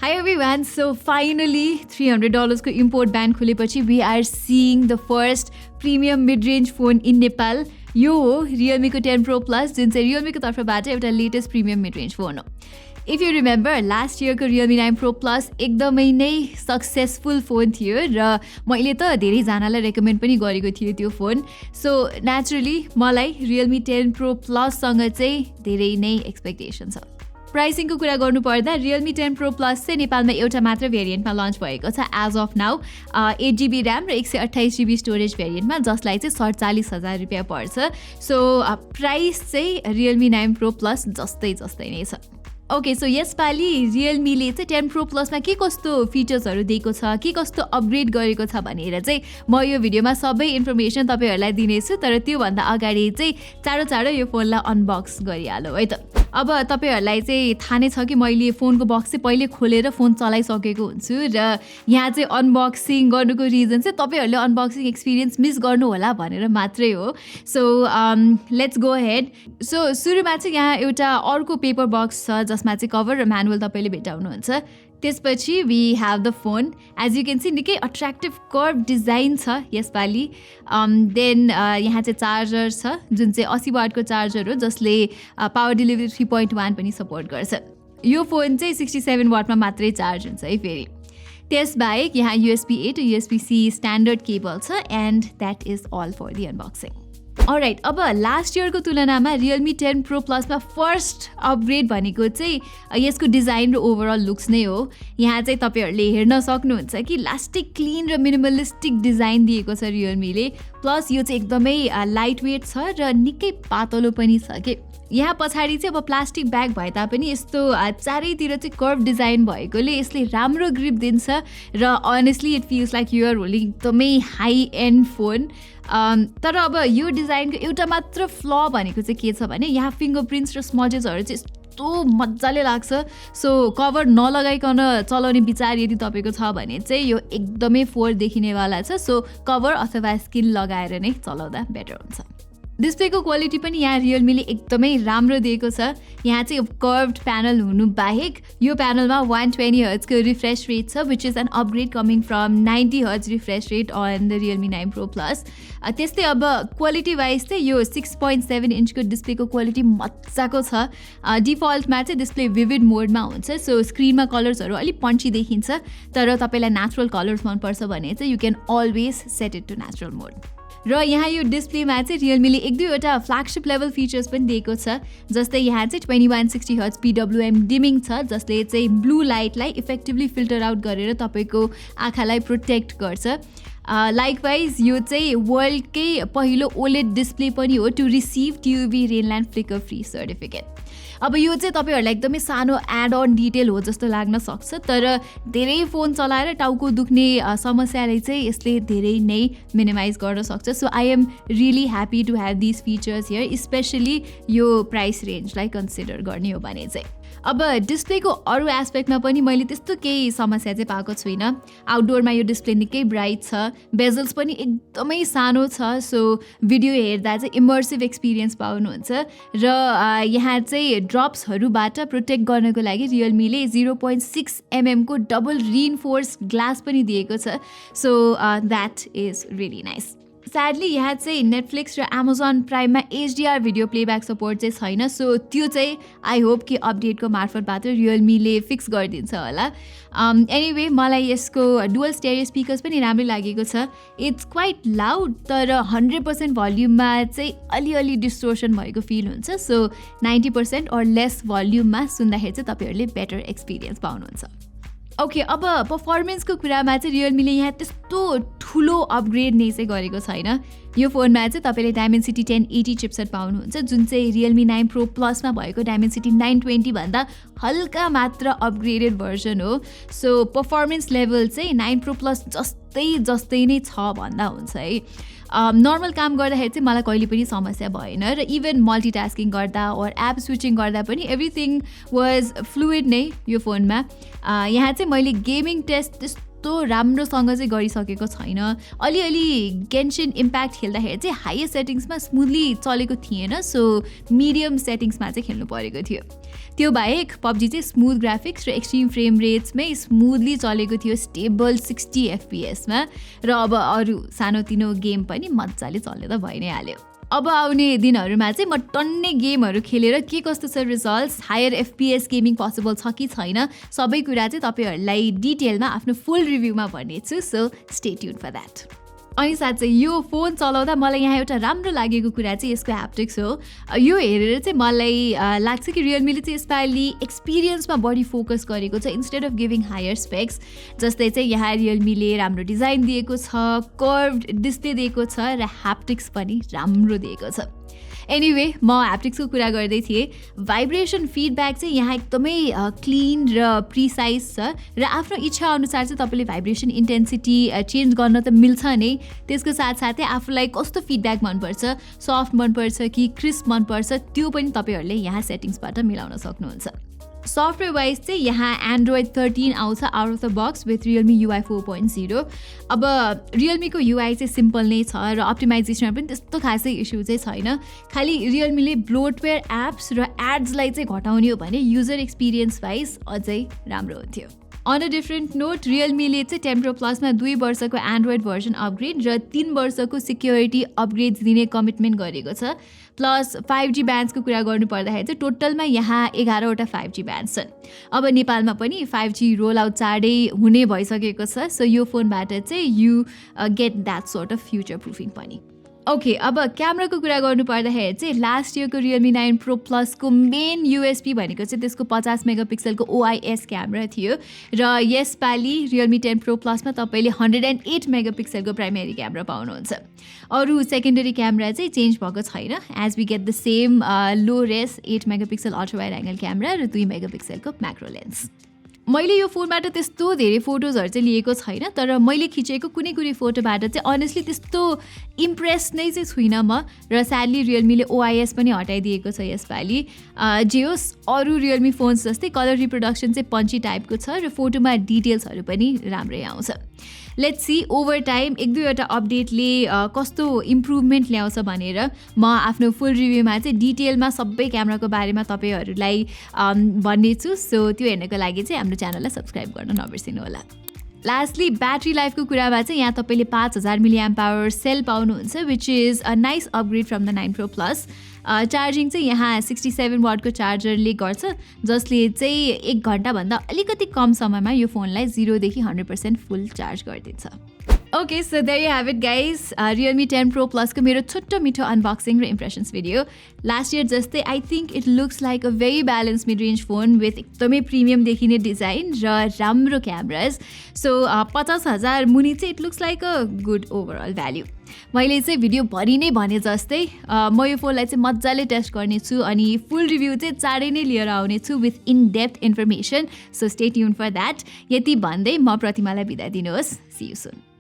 Hi everyone, so finally $300 को import ban खुलेपछि we are seeing the first premium mid-range phone in Nepal. यो हो Realme को 10 Pro Plus जुन चाहिँ Realme को तर्फबाट एउटा latest premium mid-range phone हो. If you remember, last year को Realme 9 Pro Plus एकदमै नै सक्सेसफुल फोन थियो र मैले त धेरैजनालाई रेकमेन्ड पनि गरेको थिएँ त्यो फोन. सो नेचुरली मलाई Realme 10 Pro Plus सँग चाहिँ धेरै नै एक्सपेक्टेसन छ. प्राइसिङको कुरा गर्नुपर्दा Realme 10 Pro Plus चाहिँ नेपालमा एउटा मात्र भेरिएन्टमा लन्च भएको छ age of now 8GB RAM र 128GB स्टोरेज भेरिएन्टमा जसलाई चाहिँ 47,000 रुपियाँ पर्छ. सो प्राइस चाहिँ Realme 9 Pro Plus जस्तै नै छ. ओके, सो यसपालि रियलमीले चाहिँ 10 Pro Plusमा के कस्तो फिचर्सहरू दिएको छ, के कस्तो अपग्रेड गरेको छ भनेर चाहिँ म यो भिडियोमा सबै इन्फर्मेसन तपाईँहरूलाई दिनेछु. तर त्योभन्दा अगाडि चाहिँ चाँडो यो फोनलाई अनबक्स गरिहालौँ है त. अब तपाईँहरूलाई चाहिँ थाहा नै छ कि मैले फोनको बक्स चाहिँ पहिले खोलेर फोन चलाइसकेको हुन्छु र यहाँ चाहिँ अनबक्सिङ गर्नुको रिजन चाहिँ तपाईँहरूले अनबक्सिङ एक्सपिरियन्स मिस गर्नु होला भनेर मात्रै हो. So let's go head. So सुरुमा चाहिँ यहाँ एउटा अर्को पेपर बक्स छ जसमा चाहिँ कभर र म्यानुअल तपाईँले भेटाउनुहुन्छ. त्यसपछि we have the phone. As you can see निकै अट्र्याक्टिभ कर्भ डिजाइन छ यसपालि. देन यहाँ चाहिँ चार्जर छ जुन चाहिँ 80 वाटको चार्जर हो जसले पावर डेलिभरी 3.1 पनि सपोर्ट गर्छ. यो फोन चाहिँ 67 वाटमा मात्रै चार्ज हुन्छ है फेरि. त्यसबाहेक यहाँ USB-A to USB-C standard cable छ and that is all for the unboxing. Alright, अब लास्ट इयरको तुलनामा Realme 10 Pro Plusमा फर्स्ट अपग्रेड भनेको चाहिँ यसको डिजाइन र ओभरअल लुक्स नै हो. यहाँ चाहिँ तपाईँहरूले हेर्न सक्नुहुन्छ कि लास्टिक क्लिन र मिनिमलिस्टिक डिजाइन दिएको छ रियलमीले. प्लस यो चाहिँ एकदमै लाइट वेट छ र निकै पातलो पनि छ कि. यहाँ पछाडि चाहिँ अब प्लास्टिक ब्याग भए तापनि यस्तो चारैतिर चाहिँ कर्भ डिजाइन भएकोले यसले राम्रो ग्रिप दिन्छ र honestly it feels like you are holding एकदमै हाई एन्ड फोन. तर अब यो डिजाइनको एउटा मात्र फ्ल भनेको चाहिँ के छ भने यहाँ फिङ्गरप्रिन्ट्स र स्मजेसहरू चाहिँ यस्तो मजाले लाग्छ. सो कभर नलगाइकन चलाउने विचार यदि तपाईँको छ भने चाहिँ यो एकदमै फोर देखिनेवाला छ. सो कभर अथवा स्किन लगाएर नै चलाउँदा बेटर हुन्छ. डिस्प्लेको क्वालिटी पनि यहाँ रियलमीले एकदमै राम्रो दिएको छ. यहाँ चाहिँ कर्भड प्यानल हुनु बाहेक यो प्यानलमा 120Hz को रिफ्रेस रेट छ which is an upgrade coming from 90Hz refresh rate on the Realme 9 Pro Plus. त्यस्तै अब क्वालिटी वाइज चाहिँ यो 6.7 इन्चको डिस्प्लेको क्वालिटी मजाको छ. डिफल्टमा चाहिँ डिस्प्ले विभिड मोडमा हुन्छ. सो स्क्रिनमा कलर्सहरू अलिक पन्ची देखिन्छ तर तपाईँलाई नेचुरल कलर्स मनपर्छ भने चाहिँ you can always set it to natural mode. र यहाँ यो डिस्प्लेमा चाहिँ रियलमीले एक दुईवटा फ्ल्यागशिप लेभल फिचर्स पनि दिएको छ. जस्तै यहाँ चाहिँ 2160Hz PWM डिमिङ छ जसले चाहिँ ब्लू लाइटलाई इफेक्टिभली फिल्टर आउट गरेर तपाईँको आँखालाई प्रोटेक्ट गर्छ. लाइकवाइज यो चाहिँ वर्ल्डकै पहिलो OLED डिस्प्ले पनि हो to receive TUV Rheinland flicker free certificate. अब यो चाहिँ तपाईँहरूलाई एकदमै सानो एड अन डिटेल हो जस्तो लाग्न सक्छ तर धेरै फोन चलाएर टाउको दुख्ने समस्यालाई चाहिँ यसले धेरै नै मिनिमाइज गर्न सक्छ. So I am really happy to have this features here, specially यो प्राइस रेन्जलाई कन्सिडर गर्ने हो भने चाहिँ. अब डिस्प्लेको अरू एस्पेक्टमा पनि मैले त्यस्तो केही समस्या चाहिँ पाएको छुइनँ. आउटडोरमा यो डिस्प्ले निकै ब्राइट छ, बेजल्स पनि एकदमै सानो छ. सो भिडियो हेर्दा चाहिँ इमर्सिभ एक्सपिरियन्स पाउनुहुन्छ र यहाँ चाहिँ ड्रप्सहरूबाट प्रोटेक्ट गर्नको लागि रियलमीले 0.6 mm को डबल रिइन्फोर्स ग्लास पनि दिएको छ. So that is really nice. Sadly यहाँ चाहिँ नेटफ्लिक्स र एमाजोन प्राइममा HDR भिडियो प्लेब्याक सपोर्ट चाहिँ छैन. सो त्यो चाहिँ आई होप कि अपडेटको मार्फतबाट रियलमीले फिक्स गरिदिन्छ होला. एनिवे मलाई यसको डुअल स्टेरियो स्पिकर्स पनि राम्रै लागेको छ. इट्स क्वाइट लाउड तर 100% भल्युममा चाहिँ अलिअलि डिस्टोर्सन भएको फिल हुन्छ. सो 90% और लेस भल्युममा सुन्दाखेरि चाहिँ तपाईँहरूले बेटर एक्सपिरियन्स पाउनुहुन्छ. ओके, अब पर्फर्मेन्सको कुरामा चाहिँ रियलमीले यहाँ त्यस्तो ठुलो अपग्रेड नै चाहिँ गरेको छैन. यो फोनमा चाहिँ तपाईँले Dimensity 1080 चिपसेट पाउनुहुन्छ जुन चाहिँ Realme 9 Pro Plusमा भएको Dimensity 920 भन्दा हल्का मात्र अपग्रेडेड भर्जन हो. सो पर्फर्मेन्स लेभल चाहिँ 9 Pro Plus जस्तै नै छ भन्दा हुन्छ है. नर्मल काम गर्दाखेरि चाहिँ मलाई कहिले पनि समस्या भएन र इभन मल्टिटास्किङ गर्दा और एप स्विचिङ गर्दा पनि एभ्रिथिङ वाज फ्लुइड नै यो फोनमा. यहाँ चाहिँ मैले गेमिङ टेस्ट त्यस्तो राम्रोसँग चाहिँ गरिसकेको छैन अलिअलि गेन्सिन इम्प्याक्ट खेल्दाखेरि चाहिँ हाइएस्ट सेटिङ्समा स्मुथली चलेको थिएन सो मिडियम सेटिङ्समा चाहिँ खेल्नु परेको थियो त्यो बाहेक पब्जी चाहिँ स्मुथ ग्राफिक्स र एक्सट्रिम फ्रेम रेट्समै स्मुथली चलेको थियो स्टेबल 60 FPS मा र अब अरू सानोतिनो गेम पनि मजाले चल्ने त भइ नै हाल्यो अब आउने दिनहरूमा चाहिँ म टन्ने गेमहरू खेलेर के कस्तो छ results higher FPS gaming possible छ कि छैन सबै कुरा चाहिँ तपाईँहरूलाई डिटेलमा आफ्नो फुल रिभ्यूमा भन्नेछु so stay tune for that अनि साथै यो फोन चलाउँदा मलाई यहाँ एउटा राम्रो लागेको कुरा चाहिँ यसको ह्याप्टिक्स हो यो हेरेर चाहिँ मलाई लाग्छ कि रियलमीले चाहिँ यसपालि एक्सपिरियन्समा बढी फोकस गरेको छ instead of giving higher specs जस्तै चाहिँ यहाँ रियलमीले राम्रो डिजाइन दिएको छ कर्भड डिस्प्ले दिएको छ र ह्याप्टिक्स पनि राम्रो दिएको छ एनिवे म ह्याप्टिक्सको कुरा गर्दै थिएँ भाइब्रेसन फिडब्याक चाहिँ यहाँ एकदमै क्लिन र प्रिसाइज छ र आफ्नो इच्छा अनुसार चाहिँ तपाईँले भाइब्रेसन इन्टेन्सिटी चेन्ज गर्न त मिल्छ नै त्यसको साथसाथै आफूलाई कस्तो फिडब्याक मनपर्छ सफ्ट मनपर्छ कि क्रिस्प मनपर्छ त्यो पनि तपाईँहरूले यहाँ सेटिङ्सबाट मिलाउन सक्नुहुन्छ सफ्टवेयर वाइज चाहिँ यहाँ एन्ड्रोइड 13 आउँछ out of the box with Realme UI 4.0 अब रियलमीको UI चाहिँ सिम्पल नै छ र अप्टिमाइजेसनमा पनि त्यस्तो खासै इस्यु चाहिँ छैन खालि रियलमीले ब्लोटवेयर एप्स र एड्सलाई चाहिँ घटाउने हो भने युजर एक्सपिरियन्स वाइज अझै राम्रो हुन्थ्यो अन अ डिफ्रेन्ट नोट रियलमीले चाहिँ 10 Pro Plusमा 2 वर्षको एन्ड्रोइड भर्जन अपग्रेड र 3 वर्षको सिक्योरिटी अपग्रेड्स दिने कमिटमेन्ट गरेको छ प्लस 5G ब्यान्ड्सको कुरा गर्नु पर्दाखेरि चाहिँ टोटलमा यहाँ 11वटा 5G ब्यान्ड्स छन् अब नेपालमा पनि 5G रोल आउट चाँडै हुने भइसकेको छ सो यो फोनबाट चाहिँ you get that sort of future proofing पनि ओके अब क्यामेराको कुरा गर्नु पर्दाखेरि चाहिँ लास्ट इयरको रियलमी 9 Pro Plusको मेन युएसपी भनेको चाहिँ त्यसको 50 मेगापिक्सलको OIS क्यामेरा थियो र यसपालि रियलमी 10 Pro Plusमा तपाईँले 108 मेगापिक्सलको प्राइमेरी क्यामेरा पाउनुहुन्छ अरू सेकेन्डरी क्यामेरा चाहिँ चेन्ज भएको छैन as we get the same low res 8 megapixel ultra wide angle camera र 2 मेगापिक्सलको म्याक्रो लेन्स मैले यो फोनबाट त्यस्तो धेरै फोटोजहरू चाहिँ लिएको छैन तर मैले खिचेको कुनै कुनै फोटोबाट चाहिँ अनेस्टली त्यस्तो इम्प्रेस नै चाहिँ छुइनँ म र स्याडली रियलमीले OIS पनि हटाइदिएको छ यसपालि जे होस् अरू रियलमी फोन्स जस्तै कलर रिप्रोडक्सन चाहिँ पन्ची टाइपको छ र फोटोमा डिटेल्सहरू पनि राम्रै आउँछ लेट्स सी ओभर टाइम 1-2वटा अपडेटले कस्तो इम्प्रुभमेन्ट ल्याउँछ भनेर म आफ्नो फुल रिभ्यूमा चाहिँ डिटेलमा सबै क्यामेराको बारेमा तपाईँहरूलाई भन्नेछु सो त्यो हेर्नको लागि चाहिँ हाम्रो च्यानललाई सब्सक्राइब गर्न नबिर्सिनु होला लास्टली ब्याट्री लाइफको कुरामा चाहिँ यहाँ तपाईँले 5000 mAh सेल पाउनुहुन्छ which is a nice upgrade from the 9 Pro Plus charging चाहिँ यहाँ 67 वाटको चार्जरले गर्छ जसले चाहिँ 1 घन्टाभन्दा अलिकति कम समयमा यो फोनलाई 0 देखि 100% फुल चार्ज गरिदिन्छ okay so there you have it guys Realme 10 Pro Plus को मेरो छोटो मिठो अनबक्सिङ र इम्प्रेसन्स भिडियो लास्ट इयर जस्तै I think it looks like a very balance mid range phone with एकदमै प्रिमियम देखिने डिजाइन र राम्रो क्यामराज सो 50,000 मुनि चाहिँ it looks like a good overall value मैले चाहिँ भिडियोभरि नै भने जस्तै म यो फोनलाई चाहिँ मजाले टेस्ट गर्नेछु अनि फुल रिभ्यू चाहिँ चाँडै नै लिएर आउनेछु with in depth information so stay tune for that यति भन्दै म प्रतिमालाई बिदा दिनुहोस् सी यु सुन